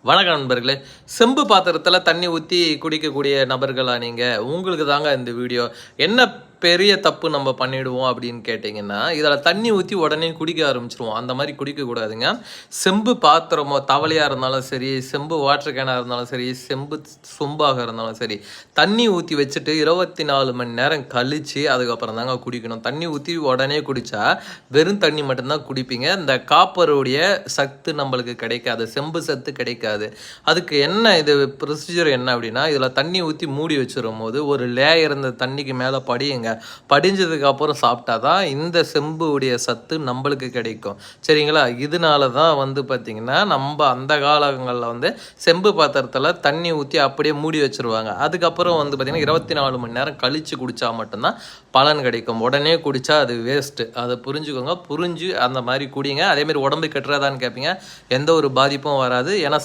வணக்கம் நண்பர்களே. செம்பு பாத்திரத்தில் தண்ணி ஊற்றி குடிக்கக்கூடிய நபர்களா நீங்கள்? உங்களுக்கு தாங்க இந்த வீடியோ. என்ன பெரிய தப்பு நம்ம பண்ணிடுவோம் அப்படின்னு கேட்டிங்கன்னா, இதில் தண்ணி ஊற்றி உடனே குடிக்க ஆரம்பிச்சிருவோம். அந்த மாதிரி குடிக்கக்கூடாதுங்க. செம்பு பாத்திரமோ தவளையாக இருந்தாலும் சரி, செம்பு வாட்டர் கேனாக இருந்தாலும் சரி, செம்பு சொம்பாக இருந்தாலும் சரி, தண்ணி ஊற்றி வச்சுட்டு 24 மணி நேரம் கழித்து அதுக்கப்புறம் தாங்க குடிக்கணும். தண்ணி ஊற்றி உடனே குடித்தா வெறும் தண்ணி மட்டும்தான் குடிப்பீங்க. இந்த காப்பருடைய சத்து நம்மளுக்கு கிடைக்காது, செம்பு சத்து கிடைக்காது. அதுக்கு என்ன இது ப்ரொசீஜர் என்ன அப்படின்னா, இதில் தண்ணி ஊற்றி மூடி வச்சிரும் போது ஒரு லேயர் இந்த தண்ணிக்கு மேலே படியுங்க. படிஞ்சதுக்கு அப்புறம் சாப்பிட்டா தான் இந்த செம்பு உடைய சத்து நம்மளுக்கு கிடைக்கும். சரிங்களா? இதனால தான் பார்த்தீங்கன்னா, நம்ம அந்த காலங்களில் செம்பு பாத்திரத்தில் தண்ணி ஊற்றி அப்படியே மூடி வச்சுருவாங்க. அதுக்கப்புறம் பார்த்தீங்கன்னா 24 மணி நேரம் கழித்து குடித்தா மட்டும்தான் பலன் கிடைக்கும். உடனே குடித்தா அது வேஸ்ட்டு. அதை புரிஞ்சுக்கோங்க. புரிஞ்சு அந்த மாதிரி குடிங்க. அதேமாதிரி உடம்பு கெட்டுறதான்னு கேட்பீங்க. எந்த ஒரு பாதிப்பும் வராது. ஏன்னா